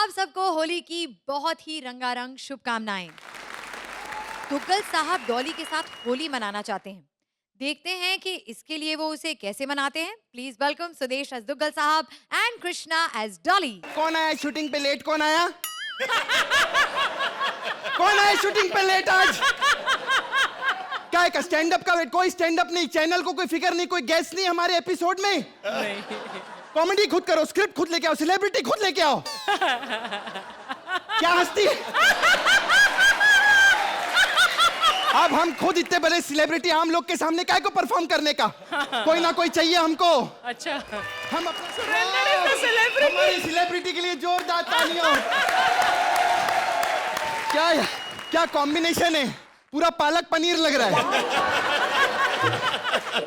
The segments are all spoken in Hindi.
आप सबको होली की बहुत ही रंगारंग शुभकामनाएं। दुग्गल साहब डॉली के साथ होली मनाना चाहते हैं। देखते हैं कि इसके लिए वो उसे कैसे मनाते हैं। Please welcome Sudesh as Duggal Sahab and Krishna as Dolly. कौन आया शूटिंग पे लेट? कौन आया? कौन आया शूटिंग पे लेट आज? क्या है स्टैंड अप का वेट? कोई स्टैंड अप नहीं, चैनल को कोई फिक्र नहीं, कोई गेस्ट नहीं हमारे एपिसोड में। कॉमेडी खुद करो, स्क्रिप्ट खुद लेके आओ, सेलिब्रिटी खुद लेके आओ। क्या हंसती है? अब हम खुद इतने बड़े सेलिब्रिटी आम लोग के सामने काय को परफॉर्म करने का? कोई ना कोई चाहिए हमको। अच्छा, हम अपना हमारी सेलिब्रिटी के लिए जोरदार तालियां। क्या कॉम्बिनेशन है, पूरा पालक पनीर लग रहा है।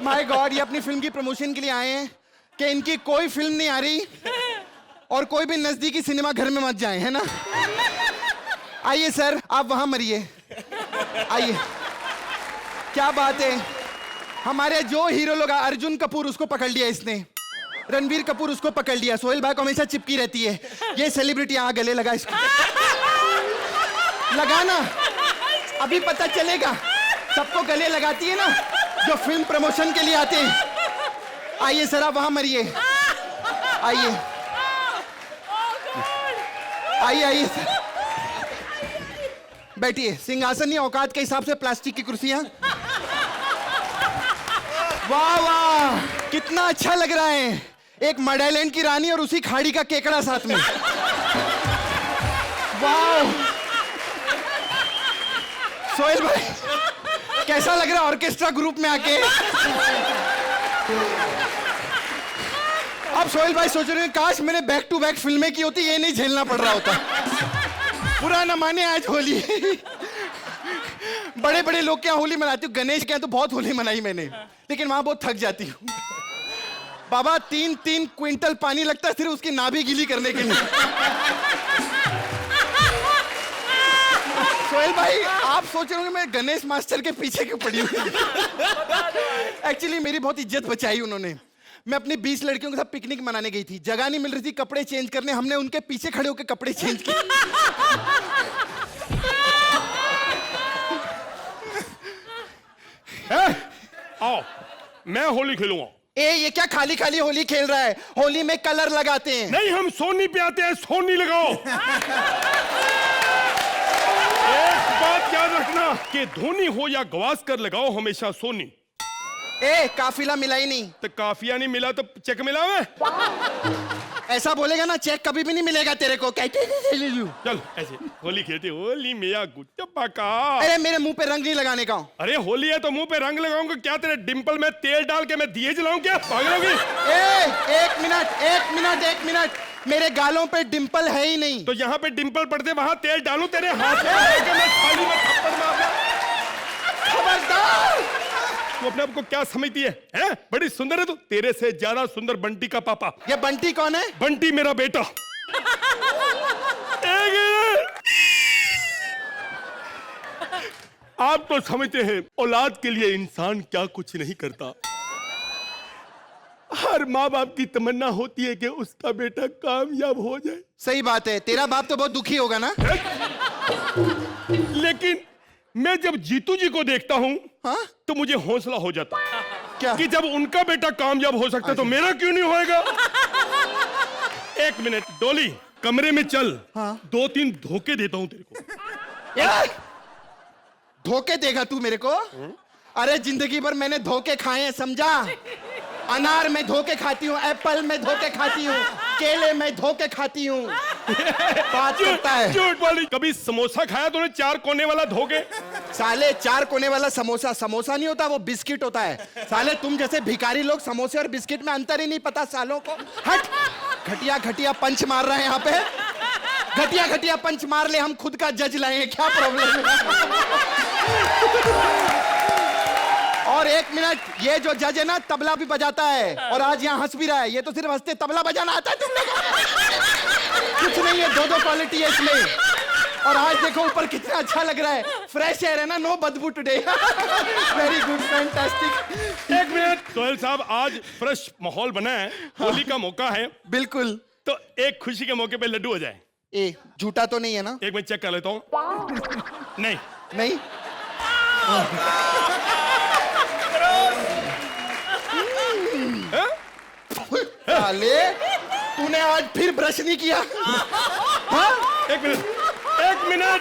माय गॉड, ये अपनी फिल्म की प्रमोशन के लिए आए हैं कि इनकी कोई फिल्म नहीं आ रही और कोई भी नजदीकी सिनेमा घर में मत जाए, है ना? आइए सर, आप वहां मरिए, आइए। क्या बात है, हमारे जो हीरो लोग, अर्जुन कपूर उसको पकड़ लिया इसने, रणबीर कपूर उसको पकड़ लिया, सोहेल भाई को हमेशा चिपकी रहती है। ये सेलिब्रिटी यहाँ गले लगा इसको, लगाना, अभी पता चलेगा। सबको गले लगाती है ना जो फिल्म प्रमोशन के लिए आते हैं। आइए सर, आप वहां मरिए, आइए आइए आइए सर, बैठिए। सिंहासन नहीं, औकात के हिसाब से प्लास्टिक की कुर्सियां। वाह वाह, कितना अच्छा लग रहा है। एक मडालैंड की रानी और उसी खाड़ी का केकड़ा साथ में। वाह सोहेल भाई, कैसा लग रहा है ऑर्केस्ट्रा ग्रुप में आके? अब सोहेल भाई सोच रहे हैं काश मैंने बैक टू बैक फिल्में की होती, ये नहीं झेलना पड़ रहा होता। बुरा न माने, आज होली। बड़े बड़े लोग क्या होली मनाती हूँ, गणेश के यहाँ तो बहुत होली मनाई मैंने, लेकिन वहां बहुत थक जाती हूँ। बाबा 3-3 क्विंटल पानी लगता है सिर्फ उसकी नाभि गीली करने के लिए। सोहेल भाई, आप सोच रहे होंगे मैं गणेश मास्टर के पीछे क्यों पड़ी हूँ। एक्चुअली मेरी बहुत इज्जत बचाई उन्होंने। मैं अपनी 20 लड़कियों के साथ पिकनिक मनाने गई थी, जगह नहीं मिल रही थी कपड़े चेंज करने, हमने उनके पीछे खड़े होकर कपड़े चेंज किए। आओ, मैं होली खेलूंगा। ये क्या खाली खाली होली खेल रहा है? होली में कलर लगाते हैं। नहीं, हम सोनी पे आते हैं, सोनी लगाओ। एक बात याद रखना कि धोनी हो या गवास्कर, लगाओ हमेशा सोनी। काफिला मिला ही नहीं। तो काफिया नहीं मिला तो चेक मिला है? ऐसा बोलेगा ना, चेक कभी भी नहीं मिलेगा तेरे को। चल ऐसे होली खेलते, होली मिया गुट्टा का। अरे मेरे मुंह पे रंग नहीं लगाने का। अरे होली है तो मुंह पे रंग लगाऊंगा क्या? तेरे डिंपल में तेल डाल के मैं दिए जलाऊं क्या? पागलोगी? एक मिनट, मेरे गालों पे डिंपल है ही नहीं। तो यहाँ पे डिंपल पड़ते वहां तेल डालूं तेरे हाथ में? मैं थाली में थप्पड़ मारना। खबरदार! तू अपने आप को क्या समझती है? हैं? बड़ी सुंदर है तू, तेरे से ज्यादा सुंदर बंटी का पापा। ये बंटी कौन है? बंटी मेरा बेटा। आप तो समझते हैं औलाद के लिए इंसान क्या कुछ नहीं करता। हर माँ बाप की तमन्ना होती है कि उसका बेटा कामयाब हो जाए। सही बात है, तेरा बाप तो बहुत दुखी होगा ना? लेकिन मैं जब जीतू जी को देखता हूँ, हाँ? तो मुझे हौसला हो जाता क्या? कि जब उनका बेटा कामयाब हो सकता है तो मेरा क्यों नहीं होएगा? एक मिनट डॉली, कमरे में चल। हाँ? 2-3 धोखे देता हूँ तेरे को। धोखे देगा तू मेरे को? अरे जिंदगी भर मैंने धोखे खाए हैं, समझा? अनार में धोखे खाती हूँ, एप्पल में धोखे खाती हूँ, केले में धोखे खाती हूँ। बात करता है झूठ वाली। कभी समोसा खाया तूने 4 कोने वाला धोखे? साले 4 कोने वाला समोसा समोसा नहीं होता, वो बिस्किट होता है। साले तुम जैसे भिखारी लोग समोसे और बिस्किट में अंतर ही नहीं पता सालों को। हट! घटिया घटिया पंच मार रहे हैं यहाँ पे। घटिया घटिया पंच मार ले, हम खुद का जज लाए हैं, क्या प्रॉब्लम है? और एक मिनट, ये जो जज है ना तबला भी बजाता है और आज यहाँ हंस भी रहा है। ये तो सिर्फ हंसते, तबला बजाना आता है तुम लोगों को? कुछ नहीं है, 2 कॉलिटी है इसमें। और आज देखो ऊपर कितना अच्छा लग रहा है, फ्रेश एयर है ना, नो बदबू टुडे। Very good, fantastic. एक मिनट सोहेल साहब, आज फ्रेश माहौल बना है, होली का मौका है। बिल्कुल। तो एक खुशी के मौके पे लड्डू हो जाए। ए झूठा तो नहीं है ना? एक मिनट चेक कर लेता हूँ। नहीं। नहीं। साले तूने आज फिर ब्रश नहीं किया? हाँ? एक मिनट।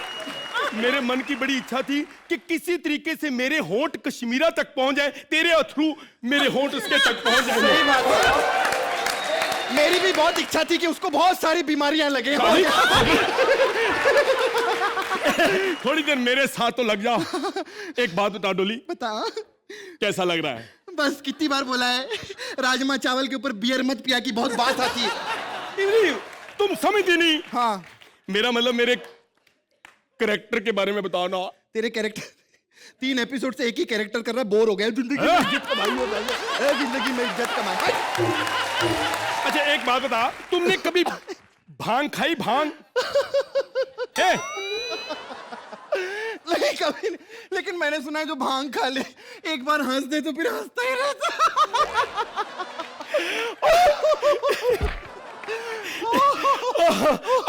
मेरे मन की बड़ी इच्छा थी कि किसी तरीके से मेरे होंठ कश्मीरा तक पहुंच जाए, तेरे थ्रू मेरे होंठ उसके तक पहुंच जाए। सही बात है। मेरी भी बहुत इच्छा थी कि उसको बहुत सारी बीमारियां लगे। थोड़ी देर मेरे साथ तो लग जाओ। एक बात बता डोली, बता। कैसा लग रहा है? बस कितनी बार बोला है राजमा चावल के ऊपर बियर मत पिया की बहुत बात आती है। तुम समझती नहीं। हाँ मेरा मतलब मेरे कैरेक्टर के बारे में बताओ ना। तेरे कैरेक्टर 3 एपिसोड से एक ही कैरेक्टर कर रहा है, बोर हो गया। जिंदगी में इज्जत कमाई हो गई है, जिंदगी में इज्जत कमाई। अच्छा एक बात बता, तुमने कभी भांग खाई? भांग है? नहीं कभी नहीं, लेकिन मैंने सुना है जो भांग खा ले एक बार हंस दे तो फिर हंसता ही रहता।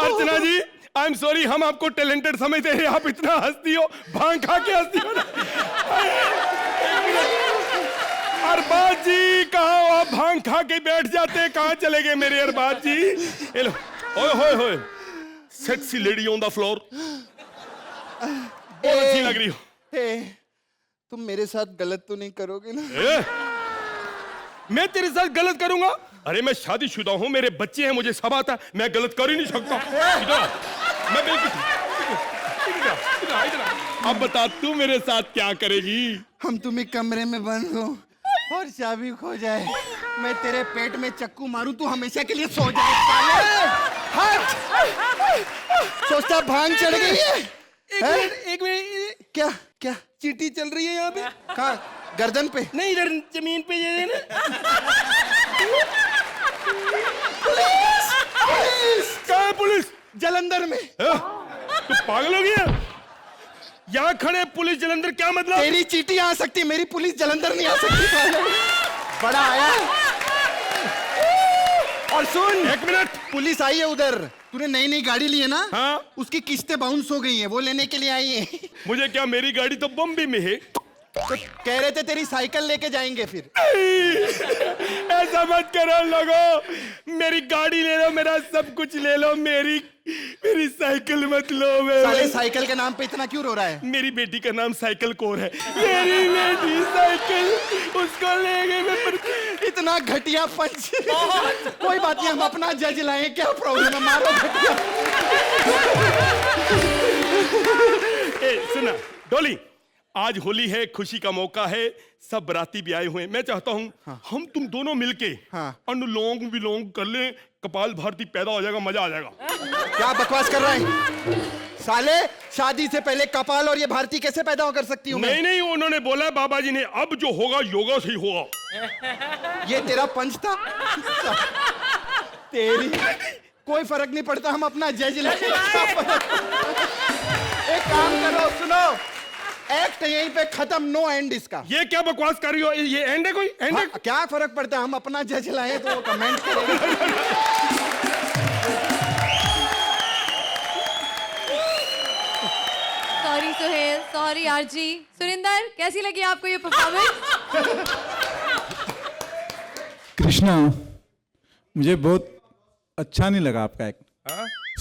अर्चना जी आई एम सॉरी, हम आपको टैलेंटेड समझते हैं, आप इतना हंसती हो, भांग खा के हंसती हो। अरबाज जी कहाँ हो आप? भांग खा के बैठ जाते हैं, कहाँ चले गए मेरे अरबाज जी? हेलो ओए होए sexy lady on the floor, बहुत अच्छी लग रही हो। तुम मेरे साथ गलत तो नहीं करोगे ना? मैं तेरे साथ गलत करूंगा? अरे मैं शादीशुदा हूं, मेरे बच्चे हैं, मुझे सब आता है, मैं गलत कर ही नहीं सकता। मैं बिल्कुल अब बता तू मेरे साथ क्या करेगी? हम तुम्हें कमरे में बंद हो और चाबी खो जाए, मैं तेरे पेट में चक्कू मारूं, तू हमेशा के लिए सो जाए। सोचता भांग चढ़ गई है। एक मिनट क्या क्या चींटी चल रही है यहाँ पे? कहाँ? गर्दन पे? नहीं इधर जमीन पे ये है ना। पुलिस! पुलिस! कहाँ है पुलिस? जलंधर में। तू पागल हो गया? यहाँ खड़े पुलिस जलंधर, क्या मतलब? तेरी चींटी आ सकती, मेरी पुलिस जलंधर नहीं आ सकती। बड़ा आया। और सुन एक मिनट, पुलिस आई है उधर, तूने नई नई गाड़ी ली है ना? हाँ। उसकी किस्तें बाउंस हो गई हैं, वो लेने के लिए आई है। मुझे क्या, मेरी गाड़ी तो बम्बई में है। तो कह रहे थे तेरी साइकिल लेके जाएंगे फिर। ऐसा मत करो लोगों, मेरी गाड़ी ले लो, मेरा सब कुछ ले लो, मेरी साइकिल मत लो। साले साइकिल के नाम पे इतना क्यों रो रहा है? मेरी बेटी का नाम साइकिल कौर है, मेरी बेटी साइकिल, उसको ले गए मैं। इतना घटिया पंच। कोई बात नहीं, हम अपना जज लाए, क्या प्रॉब्लम है, मारो घटिया। सुना डोली, आज होली है, खुशी का मौका है, सब बराती भी आए हुए हैं। मैं चाहता हूँ हम तुम दोनों मिलके अनुलोम विलोम कर लें, कपाल भारती पैदा हो जाएगा, मजा आ जाएगा। क्या बकवास कर रहा है साले? शादी से पहले कपाल और ये भारती कैसे पैदा कर सकती हूँ? नहीं, उन्होंने बोला बाबा जी ने, अब जो होगा योगा से ही होगा। ये तेरा पंच था? तेरी कोई फर्क नहीं पड़ता, हम अपना जज लेंगे। एक काम करो, सुनो, एक्ट यहीं पे खत्म, नो एंड इसका। ये क्या बकवास कर रही हो? ये एंड है कोई? एंड है? क्या फर्क पड़ता है, हम अपना जज लाए तो कमेंट करेंगे। Sorry Suhel, sorry RJ. Surinder, कैसी लगी आपको ये परफॉर्मेंस? कृष्णा, मुझे बहुत अच्छा नहीं लगा आपका एक्ट।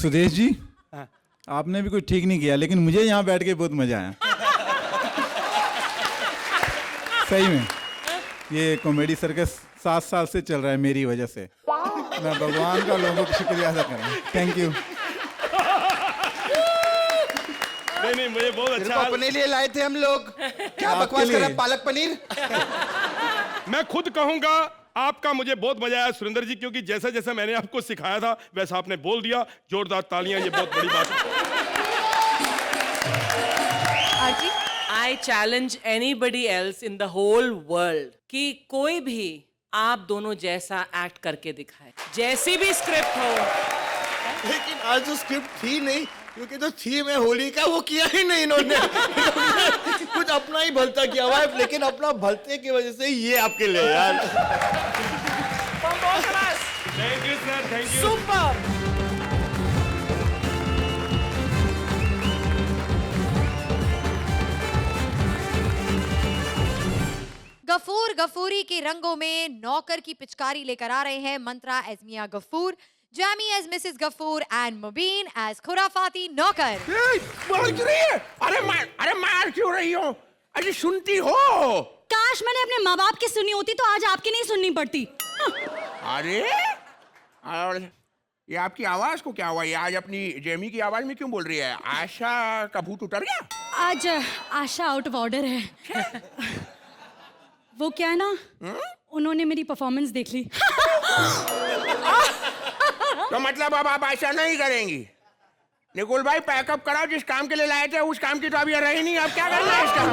सुदेश जी, आपने भी कुछ ठीक नहीं किया, लेकिन मुझे यहाँ बैठ के बहुत मजा आया। सही में ये कॉमेडी सर्कस 7 साल से चल रहा है मेरी वजह से। मैं भगवान का लोगों को शुक्रिया अदा कर रहा हूँ। Thank you. नहीं, मुझे बहुत अच्छा। अपने लिए लाए थे हम लोग, क्या बकवास कर रहा है? पालक पनीर। मैं खुद कहूंगा आपका मुझे बहुत मजा आया सुरेंद्र जी, क्योंकि जैसा जैसा मैंने आपको सिखाया था वैसा आपने बोल दिया। जोरदार तालियां, ये बहुत बड़ी बात है। RJ, I challenge anybody else in the whole world कि कोई भी आप दोनों जैसा एक्ट करके दिखाए, जैसी भी स्क्रिप्ट हो। लेकिन आज जो स्क्रिप्ट थी नहीं, क्योंकि जो थीम है होली का वो किया ही नहीं इन्होंने। कुछ अपना ही भलता किया हुआ है, लेकिन अपना भलते की वजह से ये आपके लिए यार। Thank you sir, thank you. Super. Gafoor Gafoori के रंगों में नौकर की पिचकारी लेकर आ रहे हैं मंत्रा एज मियां Gafoor, Jamie as Mrs Gafoor and Mubeen as खुराफाती नौकर। बोल क्यों रही है? अरे मार क्यों रही हो? अरे सुनती हो? काश मैंने अपने माँ बाप की सुनी होती तो आज आपकी नहीं सुननी पड़ती। अरे और ये आपकी आवाज को क्या हुआ? ये आज अपनी जेमी की आवाज में क्यों बोल रही है? आशा का भूत उतर गया? आज आशा आउट ऑफ ऑर्डर है। वो क्या है ना, उन्होंने मेरी परफॉर्मेंस देख ली। तो मतलब अब आप ऐसा नहीं करेंगी? निकुल भाई पैकअप कराओ, जिस काम के लिए लाए थे उस काम की तो अभी रही नहीं, अब क्या करना है इसका?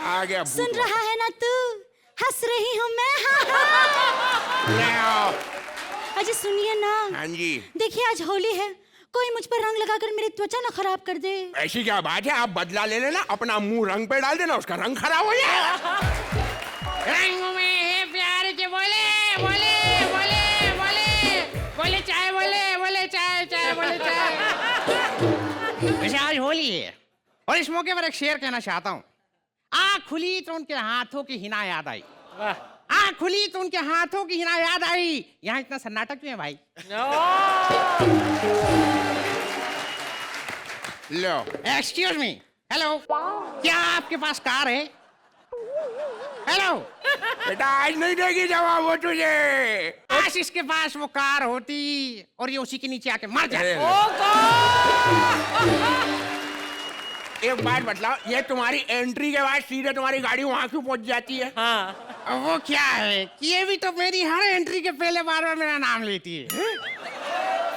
आ गया भूत। सुन रहा है ना तू, हंस रही हूँ मैं। ले आओ। अजय सुनिए ना, हाँ जी। देखिए आज होली है, कोई मुझ पर रंग लगाकर मेरी त्वचा ना खराब कर दे। ऐसी क्या बात है? आप बदला ले लेना, अपना मुंह रंग पे डाल देना, उसका रंग खराब हो जाएगा। रंगों में है प्यार के बोले बोले बोले बोले बोले चाय बोले बोले चाय चाय बोले चाय। वैसे आज होली है और इस मौके पर एक शेर कहना चाहता हूँ। आँख खुली तो उनके हाथों की हिना याद आई। आँख खुली तो उनके हाथों की हिना याद आई। यहाँ इतना सन्नाटा क्यों है भाई? लो। एक्सक्यूज मी, हेलो, क्या आपके पास कार है? हेलो, बेटा आज नहीं देगी जवाब वो तुझे। काश इसके पास वो कार होती और ये उसी के नीचे आके मर जाए। एक बात बतलाओ, ये तुम्हारी एंट्री के बाद सीधे तुम्हारी गाड़ी वहां क्यों पहुंच जाती है? हाँ, अब वो क्या है कि ये भी तो मेरी हर एंट्री के पहले बार बार मेरा नाम लेती है।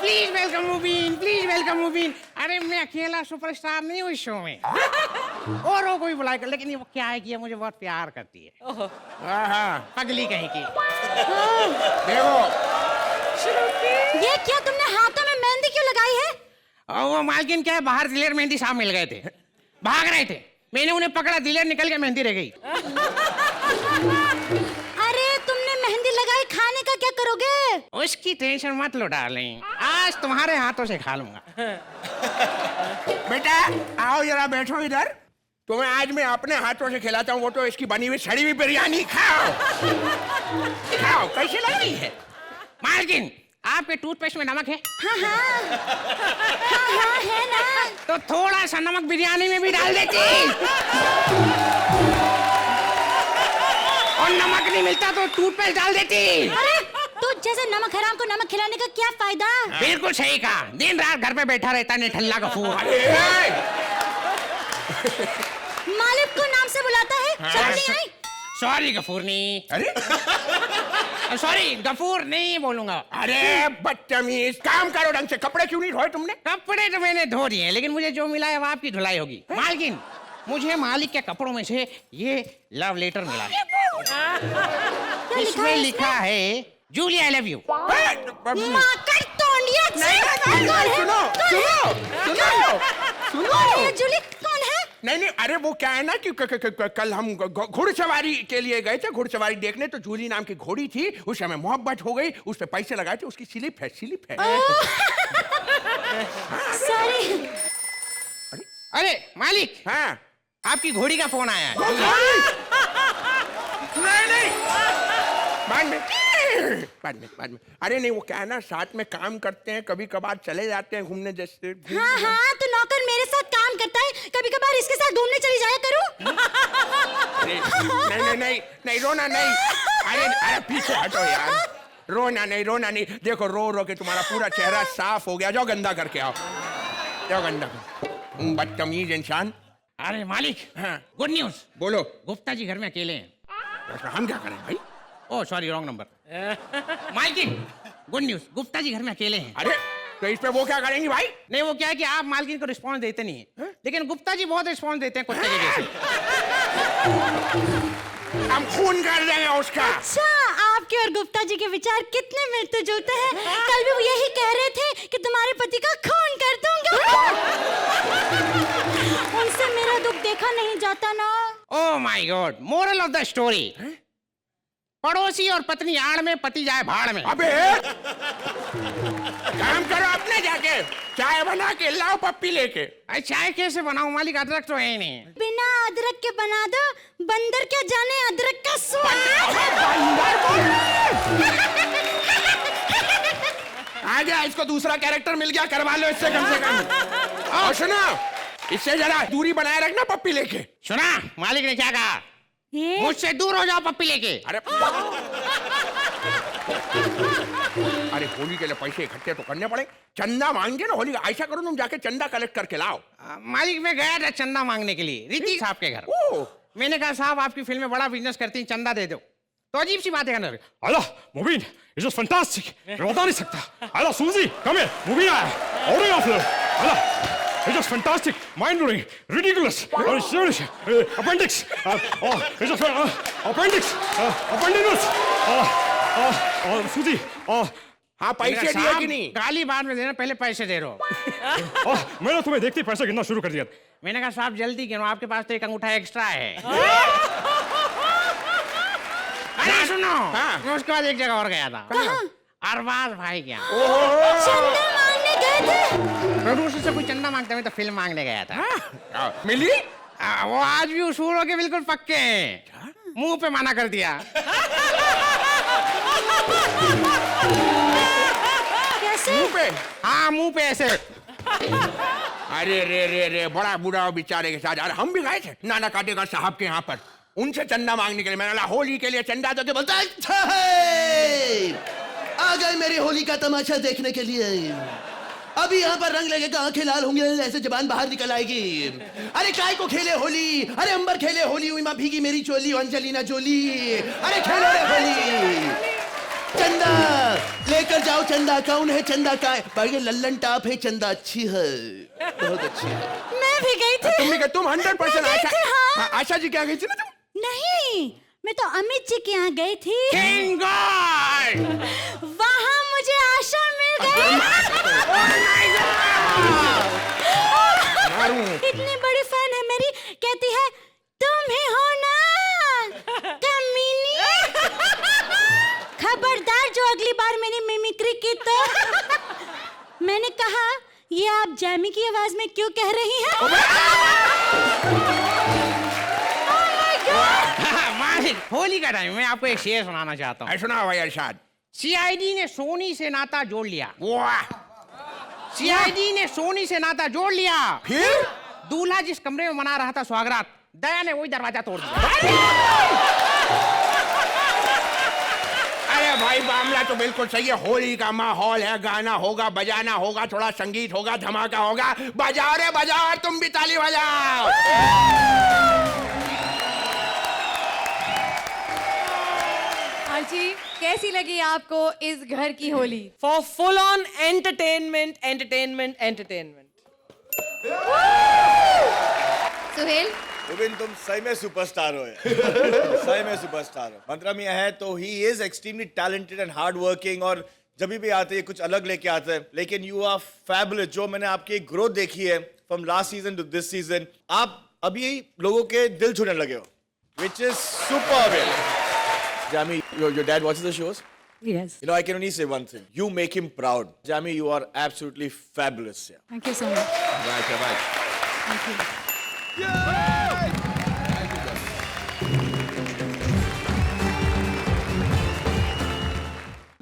Please welcome Mubeen, please welcome Mubeen. अरे मैं अकेला सुपरस्टार नहीं हूँ इस शो में, और वो कोई बुलाएगा, लेकिन ये वो क्या है कि ये मुझे बहुत प्यार करती है। हाँ पगली कहीं की। देखो, ये क्या तुमने हाथों में मेहंदी क्यों लगाई है? और वो मालकिन क्या है, बाहर दिलेर मेहंदी साहब मिल गए थे, भाग रहे थे, मैंने उन्हें पकड़ा, दिलेर निकल के मेहंदी रह गई। अरे तुमने मेहंदी लगाई, खाने का क्या करोगे? उसकी टेंशन मत लो डार्लिंग, आज तुम्हारे हाथों से खा लूंगा। बेटा आओ जरा बैठो इधर, तुम्हें आज मैं अपने हाथों से खिलाता हूँ, वो तो इसकी बनी हुई सड़ी हुई बिरयानी। खाओ खाओ, कैसी लग रही है? मालकिन, आपके टूथपेस्ट में नमक है? हाँ है ना। तो थोड़ा सा नमक बिरयानी में भी डाल देती। और नमक नहीं मिलता तो टूथपेस्ट डाल देती। अरे तो जैसे नमक हराम को नमक खिलाने का क्या फायदा? बिल्कुल सही कहा, दिन रात घर पे बैठा रहता है निठल्ला गफूर। मालिक को नाम से बुलाता है, शर्म नहीं आई? सॉरी गफूरनी। अरे सॉरी गफूर नहीं बोलूंगा। अरे बदतमीज, काम करो ढंग से। कपड़े क्यों नहीं धोए तुमने? कपड़े तो मैंने धो दिए, लेकिन मुझे जो मिला है वो आपकी धुलाई होगी। मालकिन, मुझे मालिक के कपड़ों में से ये लव लेटर मिला है। इसमें लिखा है जूली आई लव यू। माँ कर तोंडिया। सुनो सुनो सुनो सुनो। जूली कौन है? नहीं, अरे वो क्या है ना कि कल हम घुड़सवारी के लिए गए थे, घुड़सवारी देखने, तो जूली नाम की घोड़ी थी, उस समय मोहब्बत हो गई, उस पे पैसे लगाए थे, उसकी स्लिप है। सॉरी। अरे मालिक, हाँ आपकी घोड़ी का फोन आया है। नहीं बाद में। अरे नहीं, वो क्या है ना, साथ में काम करते हैं, कभी कभार चले जाते हैं घूमने जैसे। हाँ तो नौकर मेरे साथ काम करता है, कभी कभार इसके साथ घूमने चली जाया करूं। नहीं रोना नहीं। अरे पीछे हटो यार, रोना नहीं। देखो रो के तुम्हारा पूरा चेहरा साफ हो गया। जाओ गंदा करके आओ, जाओ गंदा कर। बदतमीज इंसान। अरे मालिक, हाँ गुड न्यूज। बोलो। गुप्ता जी घर में अकेले हैं। हम क्या करें भाई? Oh sorry, wrong number. मालकिन, गुड न्यूज, गुप्ता जी घर में अकेले हैं। अरे तो इस पे वो क्या करेंगे भाई? नहीं, वो क्या है कि आप मालकिन को रिस्पॉन्स देते नहीं है, लेकिन गुप्ता जी बहुत रिस्पॉन्स देते हैं कुत्ते के जैसे। हम खून कर देंगे उसका। अच्छा, आपके और गुप्ता जी के विचार कितने मिलते जुलते हैं। कल भी वो यही कह रहे थे कि तुम्हारे पति का खून कर दूंगा। उनसे मेरा दुख देखा नहीं जाता ना। Oh my God, moral of the story, पड़ोसी और पत्नी आड़ में, पति जाए भाड़ में। अबे काम करो अपने जाके, चाय बना के लाओ पप्पी लेके। अरे चाय कैसे बनाऊं मालिक, अदरक तो है ही नहीं। बिना अदरक के बना दो, बंदर क्या जाने अदरक का स्वाद। आ गया, इसको दूसरा कैरेक्टर मिल गया, करवा लो इससे कम से कम। और सुनो, इससे जरा दूरी बनाए रखना पप्पी लेके। सुना मालिक ने क्या कहा? ये मुझसे दूर हो जाओ पप्पी लेके। अरे होली के लिए पैसे इकट्ठे तो करने पड़े, चंदा मांगे ना होली का। ऐसा करो तुम जाके चंदा कलेक्ट करके लाओ। मालिक मैं गया था चंदा मांगने के लिए ऋतिक साहब के घर। मैंने कहा साहब आपकी फिल्म में बड़ा बिजनेस करती हैं, चंदा दे दो। तो अजीब सी बात है कहने लगे। Alter, Mubin, ist das fantastisch. Ich war da nicht sagt. Alter, Susi, komm her. Mubin, Audio aufnehmen. Alter, ist das fantastisch. Mind-blowing, ridiculous, serious, appendix. Ist das appendix, appendix. Susi, हाँ पैसे दिए कि नहीं? गाली बाद में देना, पहले पैसे दे रहो। मैंने तुम्हें देखते ही पैसा गिनना शुरू कर दिया। मैंने कहा साहब jल्दी गिनो, आपके पास तो एक अंगूठा एक्स्ट्रा है। अरे सुनो, मैं उसके बाद एक जगह और गया था। अरबाज भाई क्या चंदा मांगने गए थे। प्रोड्यूसर से कोई चंदा मांगते हुए तो फिल्म मांगने गया था। मिली? वो आज भी उसूलों के बिल्कुल पक्के हैं, मुंह पे मना कर दिया। कैसे? मुंह पे? हाँ मुंह पे ऐसे। अरे रे बड़ा बुरा बेचारे के साथ। अरे हम भी गए थे नाना काटेकर साहब के यहाँ पर, उनसे चंदा मांगने के लिए। मैंने बोला होली के लिए चंदा दो, बोलता है अच्छा है, आ गए मेरी होली का तमाशा देखने के लिए। अभी यहाँ पर रंग लगेगा, आंखें लाल होंगे, ऐसे जबान बाहर निकल आएगी। अरे काय को खेले होली, अरे अंबर खेले होली, हुई माँ भीगी मेरी चोली, अंजलिना जोली। अरे खेलो रे होली, चंदा लेकर जाओ चंदा। कौन है चंदा का? भाई लल्लन टाप है, चंदा अच्छी है, बहुत अच्छी है। मैं भी गई थी। तुम 100% मैं गई थी, हाँ। आशा जी क्या गई थी ना तुम? नहीं, मैं तो अमित जी के यहाँ गई थी। Thank God! वहाँ मुझे आशा मिल गई। इतनी बड़ी फैन है मेरी, कहती है तुम ही हो ना कमीनी। खबरदार जो अगली बार मेरी मिमिक्री की तो। मैंने कहा ये आप जैमी की आवाज में क्यों कह रही हैं? मालिक होली का टाइम मैं आपको एक शेर सुनाना चाहता हूँ। सुना भाई अरशाद। सीआईडी ने सोनी से नाता जोड़ लिया। वाह! सीआईडी ने सोनी से नाता जोड़ लिया। फिर दूल्हा जिस कमरे में मना रहा था स्वागरात, दया ने वही दरवाजा तोड़ दिया। अरे भाई मामला तो बिल्कुल सही है। होली का माहौल है, गाना होगा, बजाना होगा, थोड़ा संगीत होगा, धमाका होगा। बजाओ रे बजाओ, तुम भी ताली बजाओ। जी कैसी लगी आपको इस घर की Holi? For full on entertainment, entertainment, entertainment. Suhail, Mubin तुम सही में सुपरस्टार हो। सही में सुपरस्टार हो। मतलब यह है तो he is extremely talented and hard working, और जब भी आते हैं कुछ अलग लेके आते हैं। लेकिन यू आर फैबुलस। जो मैंने आपकी ग्रोथ देखी है from last season two this season, आप अभी लोगों के दिल छूने लगे हो, which is superb. Jami, your dad watches the shows? Yes. You know, I can only say one thing. You make him proud. Jami, you are absolutely fabulous. Yeah. Thank you so much. शाबाश। Thank you.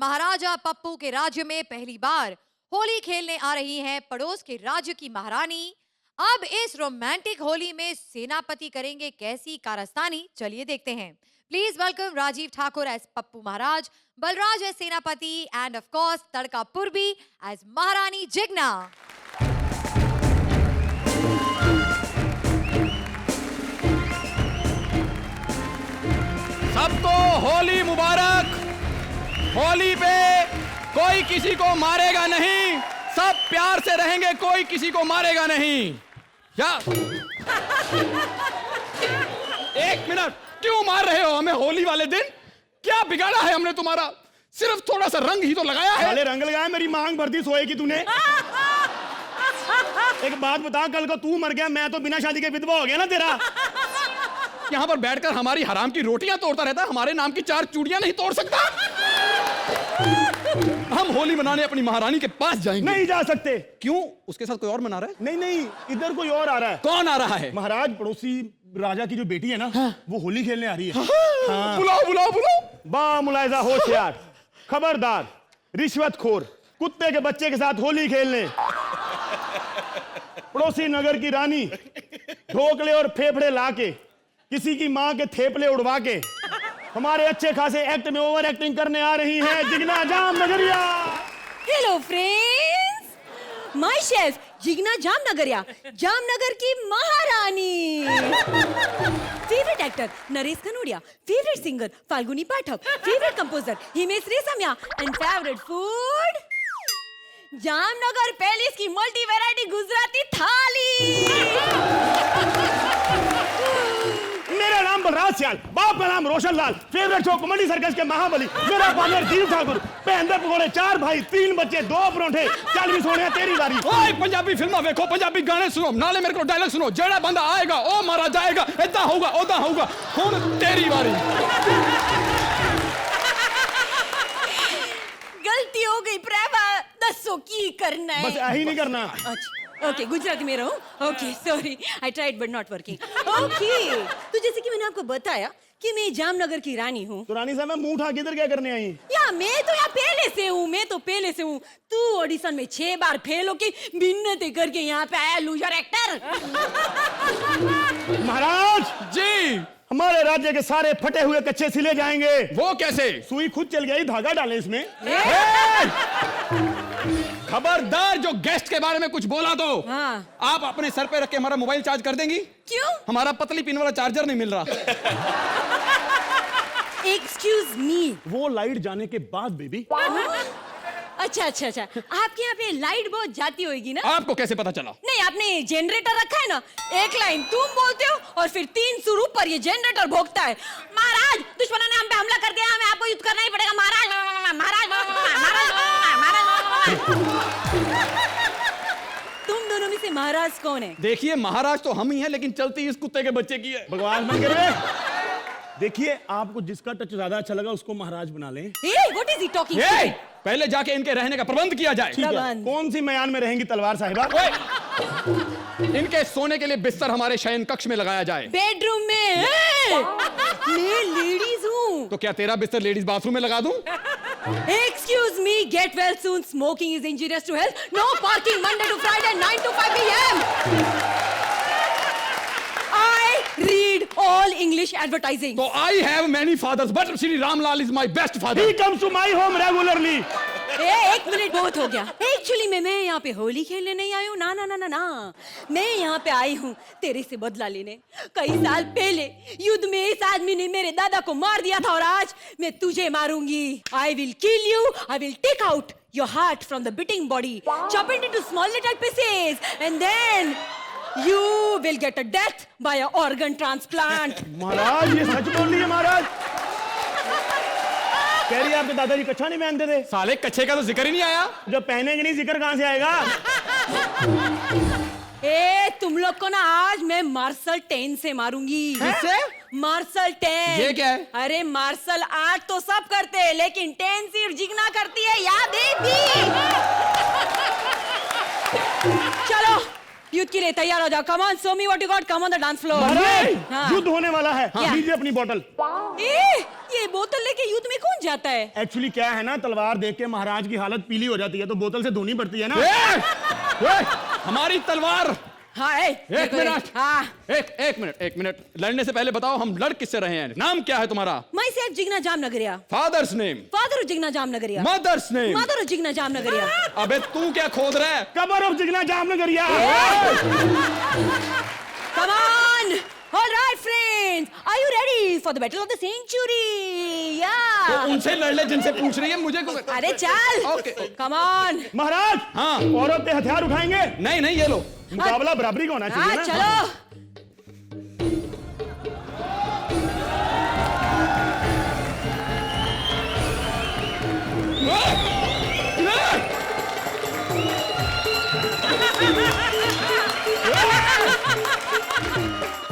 महाराजा पप्पू के राज्य में पहली बार होली खेलने आ रही हैं पड़ोस के राज्य की महारानी। अब इस रोमांटिक होली में सेनापति करेंगे कैसी कारस्तानी, चलिए देखते हैं। Please welcome Rajiv Thakur as Pappu Maharaj, Balraj as Senapati and of course तड़का पूर्वी एज महारानी जिग्ना। सबको होली मुबारक। होली पे कोई किसी को मारेगा नहीं, सब प्यार से रहेंगे, कोई किसी को मारेगा नहीं। क्या? एक मिनट, क्यों मार रहे हो हमें होली वाले दिन? क्या बिगाड़ा है हमने तुम्हारा? सिर्फ थोड़ा सा रंग ही तो लगाया है। साले रंग लगाया, मेरी मांग भरती सोए की तूने। एक बात बता, कल को तू मर गया, मैं तो बिना शादी के विधवा हो गया ना तेरा। यहाँ पर बैठकर हमारी हराम की रोटियां तोड़ता रहता, हमारे नाम की 4 चूड़ियां नहीं तोड़ सकता। हम होली मनाने अपनी महारानी के पास जाएंगे। नहीं जा सकते। क्यों? उसके साथ कोई और मना रहा है? नहीं नहीं, इधर कोई और आ रहा है। कौन आ रहा है? महाराज, पड़ोसी राजा की जो बेटी है ना, वो होली खेलने आ रही है। बुलाओ बुलाओ बुलाओ। बा मुलायजा होशियार, खबरदार, रिश्वतखोर, कुत्ते के बच्चे के साथ होली खेलने। पड़ोसी नगर की रानी ढोकले और फेफड़े लाके, किसी की माँ के थेपले उड़वा के हमारे अच्छे खासे एक्ट में ओवर एक्टिंग करने आ रही हैं Jigna Jamnagariya. Hello friends, my chef Jigna Jamnagariya, Jamnagar की महारानी। Favourite actor Naresh Kanodia, favourite singer Falguni Pathak, favourite composer Himesh Reshammiya and favourite food Jamnagar palace की मल्टी वैरायटी गुजराती थाली। मेरा नाम बलराज सियाल, बाप का नाम Roshan Lal, favourite show comedy circus के महाबली, मेरा पार्टनर दीव ठाकुर, पहंदे पकौड़े 4 भाई 3 बच्चे 2 परोठे, 40 सोने तेरी बारी। ओए पंजाबी फिल्मा देखो, पंजाबी गाने सुनो, नाले मेरे को डायलॉग सुनो। जेड़ा बंदा आएगा ओ मारा जाएगा, ऐसा होगा ओदा होगा, हुन तेरी बारी। गलती हो गई प्रेमा, दसो की करना है। बस यही नहीं करना। अच्छा, ओके, गुजराती में रहूं। Okay, sorry, I tried but not working. Okay, तो जैसे कि मैंने आपको बताया कि मैं जामनगर की रानी हूँ। तो रानी साहब, मैं मुंह उठा के इधर क्या करने आई? या मैं तो यहाँ पहले से हूँ, मैं तो पहले से हूँ। तू ऑडिशन में 6 बार फेल होके मिन्नतें करके यहाँ पे आया लूजर एक्टर। महाराज जी, हमारे राज्य के सारे फटे हुए कच्चे सिले जाएंगे। वो कैसे? सुई खुद चल गई, धागा डाले इसमें। खबरदार, जो गेस्ट के बारे में कुछ बोला तो आप अपने सर पे रख के हमारा मोबाइल चार्ज कर देंगी? क्यों? हमारा पतली पिन वाला चार्जर नहीं मिल रहा। Excuse me. वो लाइट जाने के बाद बेबी। अच्छा अच्छा अच्छा, आपके यहाँ पे लाइट बहुत जाती होगी ना? आपको कैसे पता चला? नहीं, आपने जनरेटर रखा है ना, एक लाइन तुम बोलते हो और फिर 3 सुर ऊपर ये जनरेटर भोगता है। महाराज, दुश्मनों ने हम पे हमला कर दिया, हमें आपको युद्ध करना ही पड़ेगा। महाराज महाराज महाराज तुम दोनों में से महाराज कौन है? देखिए, महाराज तो हम ही हैं, लेकिन चलती इस कुत्ते के बच्चे की है। भगवान बन करे। देखिए, आपको जिसका टच ज्यादा अच्छा लगा उसको महाराज बना लें। What is he talking? पहले जाके इनके रहने का प्रबंध किया जाए। ठीक है। कौन सी मयान में रहेंगी तलवार साहिबा? इनके सोने के लिए बिस्तर हमारे शयन कक्ष में लगाया जाए। बेडरूम में? मैं लेडीज हूँ। तो क्या तेरा बिस्तर लेडीज बाथरूम में लगा दूं? Excuse me, get well soon. Smoking is injurious to health. No parking Monday to Friday, 9 to 5 p.m. I read all English advertising. So I have many fathers, but Shri Ramlal is my best father. He comes to my home regularly. एक मिनट बहुत हो गया। एक्चुअली मैं यहाँ पे होली खेलने नहीं आई हूँ। ना ना ना ना ना, मैं यहाँ पे आई हूँ तेरे से बदला लेने। कई साल पहले युद्ध में इस आदमी ने मेरे दादा को मार दिया था और आज मैं तुझे मारूंगी। I will kill you. I will take out your heart from the beating body, chop it into small little pieces, and then you will get a death by an organ transplant. महाराज, ये सच बोल रही है महाराज। कह रही है आपके दादाजी कच्छा नहीं पहनते थे। साले कच्छे का तो जिक्र ही नहीं आया। जब पहनेंगे नहीं, जिक्र कहाँ से आएगा? तुम लोग को ना आज मैं मार्शल 10 से मारूंगी। किससे? मार्शल 10। ये क्या है? अरे मार्शल आर्ट तो सब करते हैं, लेकिन 10 सिर्फ जिग्ना करती है, याद बेबी। चलो, युद्ध के लिए तैयार हो जाओ। Come on, show me what you got. Come on the dance floor. युद्ध होने वाला है। दीजिए अपनी बोतल। ये बोतल लेके युद्ध में कौन जाता है? एक्चुअली क्या है ना, तलवार देख के महाराज की हालत पीली हो जाती है, तो बोतल से धोनी पड़ती है ना। हमारी तलवार। हाँ, एक मिनट। लड़ने से पहले बताओ, हम लड़ किससे रहे हैं? नाम क्या है तुम्हारा? Myself Jigna Jamnagariya. Father's name? Father of Jigna Jamnagariya. Mother's name? Mother of Jigna Jamnagariya. अबे तू क्या खोद रहा है? कबर of Jigna Jamnagariya. Come on! All right, friends. Are you ready for the battle of the century? Yeah. तो उनसे लड़ ले जिनसे पूछ रही है मुझे। अरे चल। Okay. Come on. महाराज, हाँ, औरतें हथियार उठाएंगे? नहीं, ये लो। मुकाबला बराबरी का होना चाहिए ना। चलो।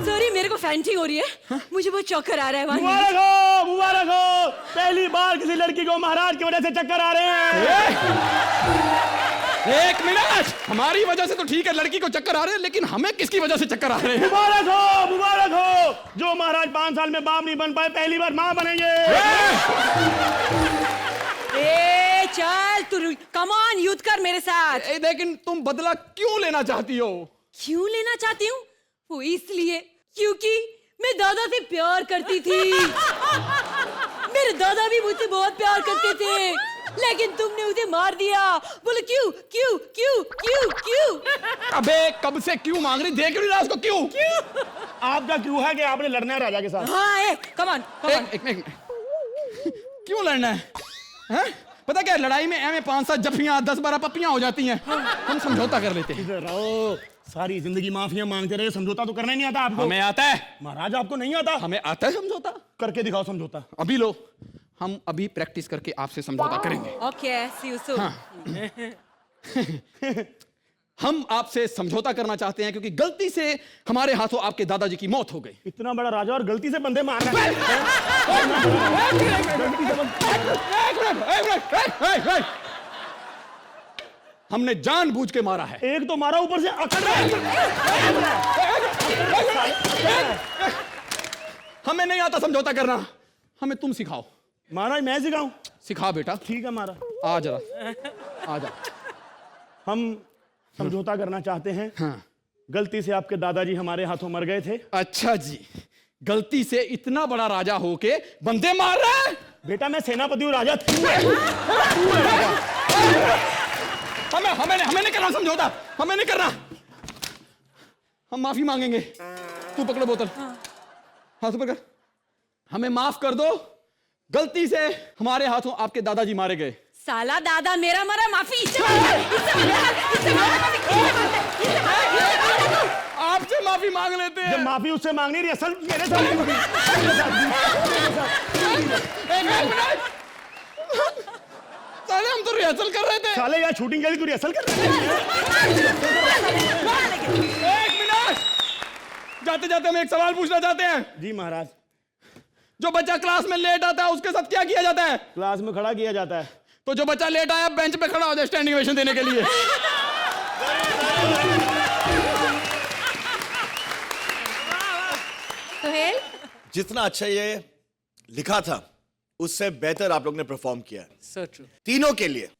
सॉरी, मेरे को फेंटिंग हो रही है, मुझे बहुत चक्कर आ रहा है। मुबारक हो, मुबारक हो। पहली बार किसी लड़की को महाराज की वजह से चक्कर आ रहे हैं। एक मिनट, हमारी वजह से तो ठीक है, लड़की को चक्कर आ रहे हैं, लेकिन हमें किसकी वजह से चक्कर आ रहे हैं? मुबारक हो, मुबारक हो। जो महाराज 5 साल में बाप नहीं बन पाए, पहली बार माँ बनेंगे। ए चल तू, कम ऑन, युद्ध कर मेरे साथ। लेकिन तुम बदला क्यों लेना चाहती हो? क्यों लेना चाहती हूँ? वो इसलिए क्योंकि मैं दादा से प्यार करती थी। मेरे दादा भी मुझसे बहुत प्यार करते थे, लेकिन तुमने उसे मार दिया। बोलो क्यों क्यों क्यों क्यों क्यों? अबे कब से क्यों मांग रही, देख नहीं रहा उसको? क्यों क्यों? आपका क्यों है कि आपने लड़ना है राजा के साथ? हाँ, कम ऑन, कम ऑन। एक क्यों लड़ना है? हैं? पता क्या, लड़ाई में 5-7 जफियां 10-12 पप्पियां हो जाती हैं। हम समझौता कर लेते हैं। रहो, सारी जिंदगी माफियां मांगते रहे, समझौता तो करना ही नहीं आता आपको। हमें आता है महाराज, आपको नहीं आता? हमें आता है समझौता। करके दिखाओ समझौता। अभी लो, हम अभी प्रैक्टिस करके आपसे समझौता करेंगे। Okay, see you soon. हम आपसे समझौता करना चाहते हैं क्योंकि गलती से हमारे हाथों आपके दादाजी की मौत हो गई। इतना बड़ा राजा और गलती से बंदे मार रहे हैं। हमने जानबूझ के मारा है। एक तो मारा, ऊपर से अकड़ रहा है। हमें नहीं आता समझौता करना, हमें तुम सिखाओ। महाराज मैं सिखाऊं? सिखा बेटा। ठीक है महाराज। आ जरा, आ जा। हम समझौता करना चाहते हैं। हाँ। गलती से आपके दादाजी हमारे हाथों मर गए थे। अच्छा जी, गलती से इतना बड़ा राजा होके बंदे मार रहा है? बेटा मैं सेनापति हूँ, राजा तू है। हमें नहीं करना समझौता, हमें नहीं करना। हम माफी मांगेंगे। तू पकड़ो बोतल, हाथ ऊपर कर। हमें माफ कर दो, गलती से हमारे हाथों आपके दादाजी मारे गए। साला दादा मेरा मरा, माफी। आपसे माफी मांग लेते हैं। जब माफी उससे मांगनी रही, असल मेरे साथ। साले हम तो रिहर्सल कर रहे थे। साले यार शूटिंग के लिए तू रिहर्सल कर रहे थे। एक मिनट, जाते जाते हम एक सवाल पूछना चाहते हैं। जी महाराज। जो बच्चा क्लास में लेट आता है उसके साथ क्या किया जाता है? क्लास में खड़ा किया जाता है। तो जो बच्चा लेट आया बेंच पे खड़ा हो जाए स्टैंडिंग ओवेशन देने के लिए। सुहेल, जितना अच्छा ये लिखा था उससे बेहतर आप लोग ने परफॉर्म किया है। So true. तीनों के लिए।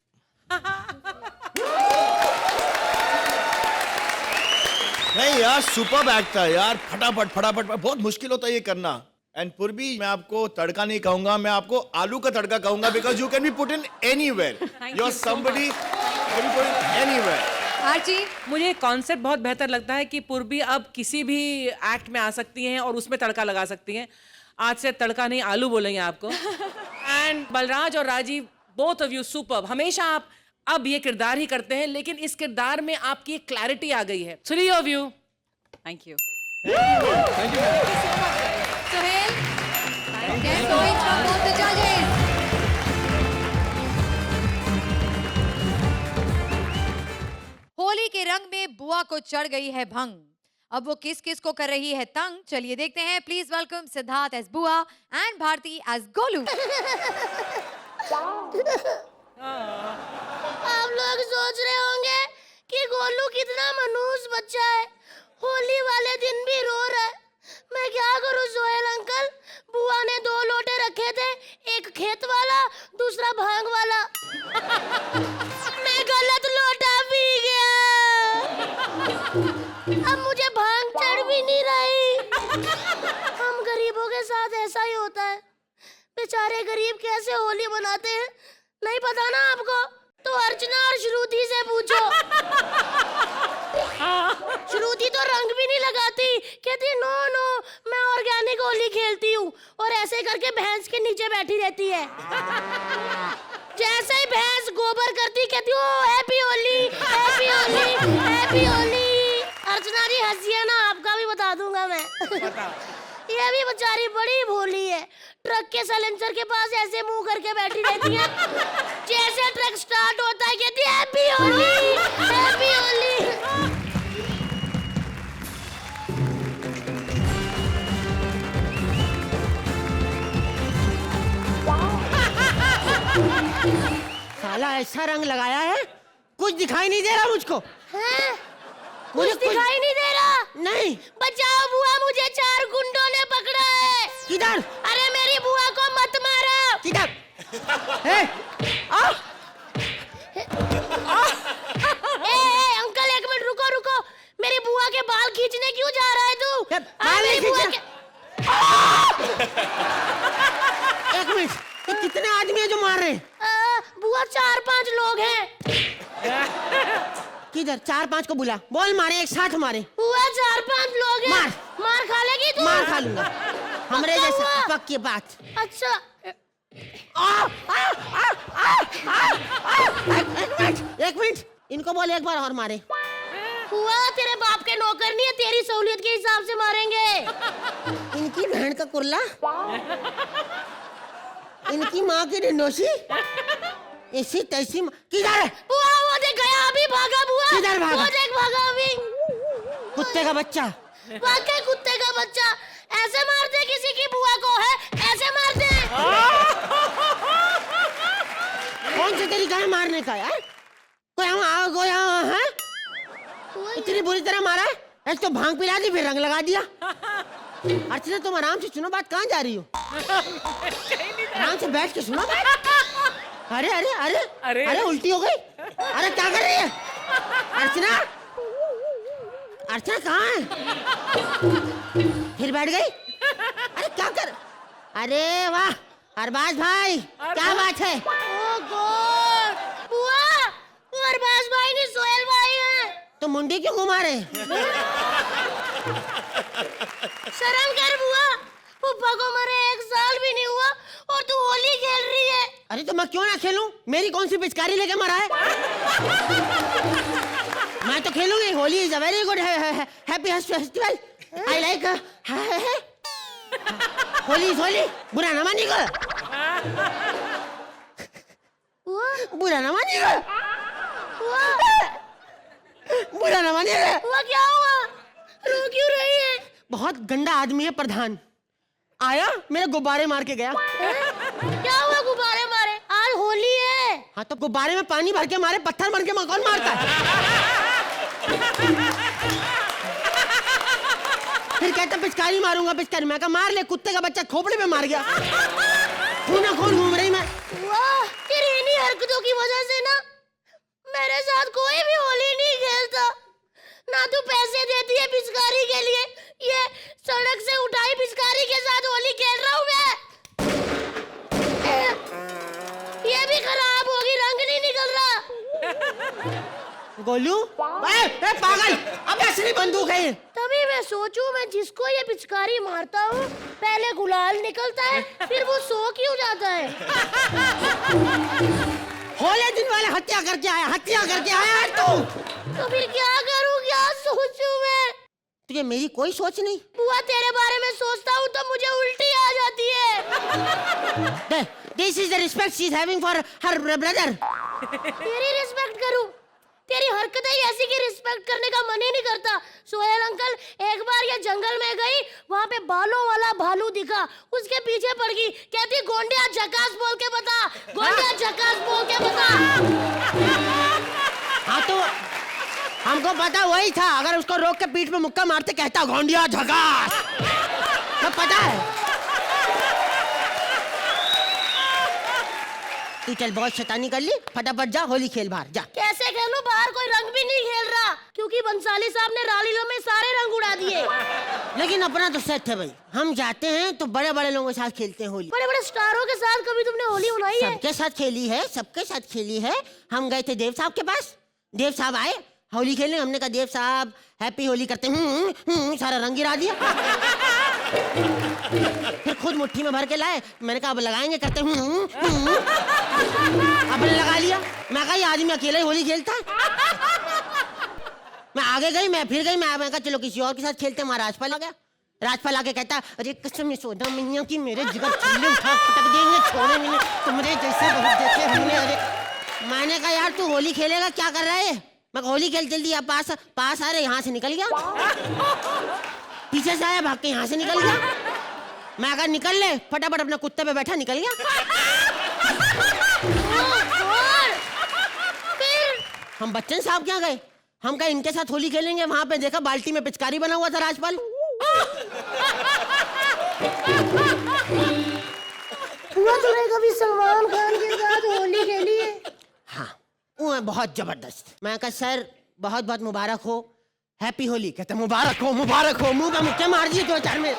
नहीं यार, सुपर्ब एक्ट था यार। फटाफट फटाफट, बहुत मुश्किल होता है ये करना। एंड पूर्वी, मैं आपको तड़का नहीं कहूंगा, मैं आपको आलू का तड़का कहूंगा, because you can be put in anywhere. You are somebody can be put in anywhere. Archie, मुझे कॉन्सेप्ट बहुत बेहतर लगता है कि पूर्वी अब किसी भी एक्ट में आ सकती हैं और उसमें तड़का लगा सकती हैं। आज से तड़का नहीं, आलू बोलेंगे आपको। एंड बलराज और Rajiv, both of you superb. हमेशा आप अब ये किरदार ही करते हैं, लेकिन इस किरदार में आपकी एक क्लैरिटी आ गई है। 3 of you, thank you. Suhel, get going from both the judges. Holi के रंग में बुआ को चढ़ गई है भंग। अब वो किस किस को कर रही है तंग, चलिए देखते हैं। प्लीज वेलकम सिद्धार्थ एज बुआ एंड भारती एज गोलू। आप लोग सोच रहे होंगे कि गोलू कितना मनहूस बच्चा है, होली वाले दिन भी रो रहा है। मैं क्या करूं सोहेल अंकल, बुआ ने 2 लोटे रखे थे, एक खेत वाला दूसरा भांग वाला। मैं गलत लोटा पी गया, अब मुझे भांग चढ़ भी नहीं रही। हम गरीबों के साथ ऐसा ही होता है। बेचारे गरीब कैसे होली मनाते हैं नहीं पता ना आपको, तो अर्चना और श्रुति से पूछो। श्रुति तो रंग भी नहीं लगाती, कहती नो नो मैं ऑर्गेनिक होली खेलती हूँ, और ऐसे करके भैंस के नीचे बैठी रहती है। जैसे ही भैंस गोबर करती कहती ओ happy Holi happy Holi happy Holi. Archana ji हंसिए ना, आपका भी बता दूंगा मैं। ये भी बेचारी बड़ी भोली है, ट्रक के साइलेंसर के पास ऐसे मुंह करके बैठी रहती है, जैसे ट्रक स्टार्ट होता है कहती है हैप्पी होली हैप्पी होली। साला ऐसा रंग लगाया है कुछ दिखाई नहीं दे रहा मुझको। हैं? कुछ दिखाई नहीं दे रहा? नहीं। बचाओ बुआ, मुझे 4 गुंडों ने पकड़ा है। किधर? अरे मेरी बुआ को मत मारो। किधर? ए, अंकल 1 मिनट रुको रुको, मेरी बुआ के बाल खींचने क्यों जा रहा है तू? मेरी बुआ के 1 मिनट, ये कितने आदमी है जो मार रहे हैं? बुआ 4-5 लोग हैं। किधर? 4-5 को बुला, बोल मारे, एक साथ मारे। बुआ 4-5 लोग हैं। मार खा लेगी तू? मार खा लूंगा, हमरे जैसा पक्की बात। अच्छा एक मिनट, इनको बोल एक बार और मारे। हुआ तेरे बाप के नौकर नहीं है, तेरी सहूलियत के हिसाब से मारेंगे। इनकी बहन का कुर्ला, इनकी माँ की डिंडोसी, ऐसी तैसी। किधर है? बुआ वो देख गया, अभी भागा बुआ। किधर भागा? वो देख भागा अभी। कुत्ते का बच्चा। वाकई कुत्ते का बच्चा। ऐसे मारते किसी की बुआ को है? ऐसे मारते? कौन सा तरीका है मारने का यार? कोई यहाँ है? इतनी बुरी तरह मारा है? एक तो भांग पिला दी, फिर रंग लगा दिया। अर्चना तुम आराम से सुनो बात, कहाँ जा रही हो? आराम से बैठ के सुनो बात। अरे अरे अरे अरे अरे उल्टी हो गई। अरे क्या कर रही है अर्चना? अर्चना कहाँ है? फिर बैठ गई? अरे क्या कर? अरे वाह अरबाज भाई, क्या बात है? ओह गॉड, बुआ अरबाज भाई नहीं सोहेल भाई है। तो मुंडी क्यों घुमा रहे? शर्म कर बुआ, फूफा को मरे 1 साल भी नहीं हुआ और तू होली खेल रही है। अरे तो मैं क्यों ना खेलूं? मेरी कौन सी पिचकारी लेके मरा है? मैं तो खेलूंगी। Holi is a very good happy festival, I like. Holi is Holi, बुरा ना मानिएगा, बुरा ना मानिएगा, बुरा ना मानिएगा। हुआ क्या हुआ? रो क्यों रही है? बहुत गंदा आदमी है प्रधान, आया मेरे गुब्बारे मार के गया। क्या हुआ गुब्बारे मारे? आज होली है। हाँ तो गुब्बारे में पानी भर के मारे, पत्थर भर के कौन मारता है? फिर कहता पिचकारी मारूंगा, पिचकारी। मैं कहा मार ले, कुत्ते का बच्चा खोपड़ी में मार गया। खून घूम रही मैं। वाह, तेरी इन्हीं हरकतों की वजह से ना मेरे साथ कोई भी होली नहीं खेलता। ना तू पैसे देती है पिचकारी के लिए, ये सड़क से उठाई पिचकारी के साथ होली खेल रहा हूँ मैं। ये भी खराब होगी, रंग नहीं निकल रहा। गोलू पागल, अब असली बंदूक है। तभी मैं सोचूं, मैं जिसको ये पिचकारी मारता हूँ पहले गुलाल निकलता है, फिर वो सो क्यों जाता है? होले दिन वाले हत्या करके आया है तू। तो फिर क्या करूं, क्या सोचूं मैं? तुझे मेरी कोई सोच नहीं? बुआ तेरे बारे में सोचता हूँ तो मुझे उल्टी आ जाती है। This is the respect she is having for her brother. तेरी रिस्पेक्ट करूं? तेरी हरकतें ही ऐसी की रिस्पेक्ट करने का मन ही नहीं करता। सोहेल अंकल, एक बार ये जंगल में गई, वहाँ पे बालों वाला भालू दिखा, उसके पीछे पड़ गई, कहती गोंडिया झकास बोल के बता, गोंडिया झकास बोल के बता। हाँ तो हमको पता वही था, अगर उसको रोक के पीठ पे मुक्का मारते कहता गोंडिया झकास, सब पता है। तू चल बहुत शैतानी कर ली, फटाफट जा होली खेल बाहर जा। कैसे खेलूं बाहर? कोई रंग भी नहीं खेल रहा क्योंकि बंसाली साहब ने रालीला में सारे रंग उड़ा दिए। लेकिन अपना तो सेट है भाई, हम जाते हैं तो बड़े बड़े लोगों के साथ खेलते हैं होली। बड़े बड़े स्टारों के साथ कभी तुमने होली मनाई है? सबके साथ खेली है, सबके साथ खेली है। हम गए थे देव साहब के पास, देव साहब आए होली खेलने, हमने कहा देव साहब हैप्पी होली करते हैं, सारा रंग गिरा दिया। फिर खुद मुट्ठी में भर के लाए, मैंने कहा अब लगाएंगे, करते अब लगा लिया। मैं कहा ये आदमी अकेला ही होली खेलता है। मैं आगे गई, मैं फिर गई, मैं कहा चलो किसी और के साथ खेलते हैं। वहाँ राजपाल आ गया, राजपाल आके कहता अरे कसम सोदा मैया की मेरे जिगर चूल्हे उठा पटक देंगे, छोड़ेंगे तुम्हारे जैसे बहुत देखे हमने। अरे मैंने कहा यार तू होली खेलेगा, क्या कर रहा है? मैं होली खेल जल्दी, आप पास आ रहे, यहाँ से निकल गया, पीछे से आया भाग के यहाँ से निकल गया। मैं अगर निकल ले, फटाफट अपने कुत्ते पे बैठा निकल गया। हम बच्चन साहब क्या गए? हम कहा इनके साथ होली खेलेंगे, वहां पे देखा बाल्टी में पिचकारी बना हुआ था राजपाल। हुआ तूने कभी सलमान खान के साथ होली खेली है? हाँ, वो है बहुत जबरदस्त। मैं कहा सर बहुत बहुत मुबारक हो, हैप्पी होली। कहते मुबारक हो मुंह पे मुक्के मार दिए 2-4 में।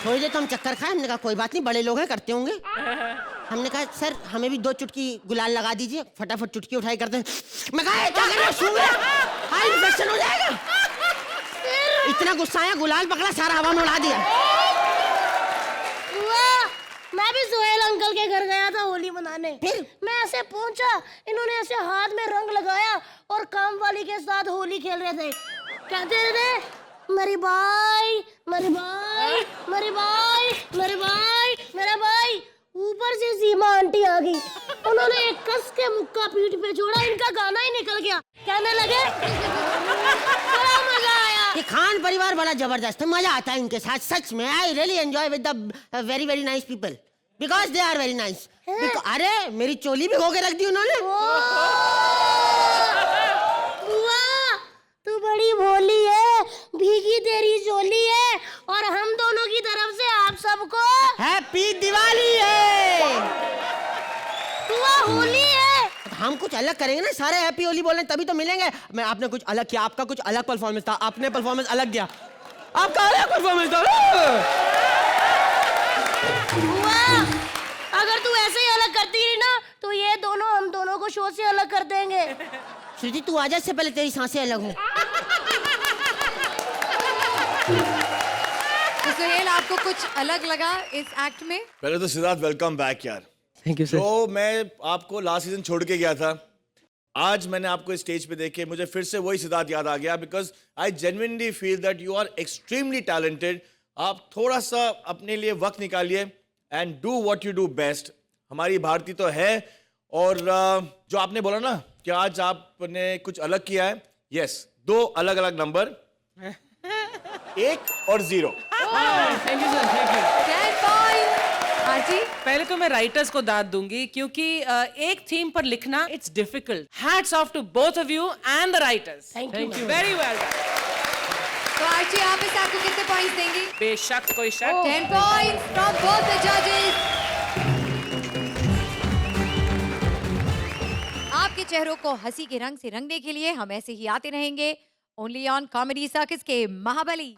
थोड़ी देर तो हम चक्कर खाए, हमने कहा कोई बात नहीं, बड़े लोग हैं करते होंगे। हमने कहा सर हमें भी 2 चुटकी गुलाल लगा दीजिए। फटाफट चुटकी उठाई करते हैं। मैं कहा क्या कर रहे हो, सूंघ रहे हो? हाँ इन्फेक्शन हो जाएगा। इतना गुस्सा आया, गुलाल पकड़ा सारा हवा में उड़ा दिया। मैं भी सोहेल अंकल के घर गया था होली मनाने। मैं ऐसे पहुंचा, इन्होंने ऐसे हाथ में रंग लगाया और काम वाली के साथ होली खेल रहे थे। कहते रहे मेरी भाई मेरे भाई मेरे भाई मेरे भाई मेरा भाई। ऊपर से सीमा आंटी आ गई, उन्होंने एक कस के मुक्का पीठ पे छोड़ा, इनका गाना ही निकल गया। कहने लगे बड़ा मजा आया। ये खान परिवार बड़ा जबरदस्त है, मजा आता है इनके साथ सच में। I really enjoy with the very very nice people because they are very nice. अरे मेरी चोली भी धो के रख दी उन्होंने। तू बड़ी भोली है, भीगी तेरी चोली है, और हम दोनों की तरफ से आप सबको हैप्पी दिवाली है। होली है। हम कुछ अलग करेंगे ना, सारे हैप्पी होली बोल रहे हैं तभी तो मिलेंगे। मैं आपने कुछ अलग किया, आपका कुछ अलग परफॉर्मेंस था, आपने परफॉर्मेंस अलग दिया, आपका अलग परफॉर्मेंस था। अगर तू ऐसे ही अलग करती रही ना तो ये दोनों हम दोनों को शो से अलग कर देंगे। श्रुति तू आजा, से पहले तेरी सांसें अलग हो। तो सुहेल आपको कुछ अलग लगा इस एक्ट में? पहले तो सिद्धार्थ वेलकम बैक यार। Thank you sir. तो मैं आपको लास्ट सीजन छोड़ के गया था, आज मैंने आपको स्टेज पे देखे मुझे फिर से वही सिद्धार्थ याद आ गया because I genuinely feel that you are extremely talented. आप थोड़ा सा अपने लिए वक्त निकालिए and do what you do best. हमारी भारती तो है, और जो आपने बोला ना कि आज आपने कुछ अलग किया है, यस 2 अलग अलग नंबर 1 और 0। Thank you sir, thank you. आजी पहले तो मैं राइटर्स को दाद दूंगी क्योंकि एक थीम पर लिखना it's difficult. Hats off to both of you and the writers. Thank you very well. तो आजी आप इस एक्ट को कितने पॉइंट्स देंगी? बेशक कोई शक। 10 पॉइंट्स फ्रॉम बोथ द जजेस। आपके चेहरों को हंसी के रंग से रंगने के लिए हम ऐसे ही आते रहेंगे ओनली ऑन कॉमेडी सर्कस के महाबली।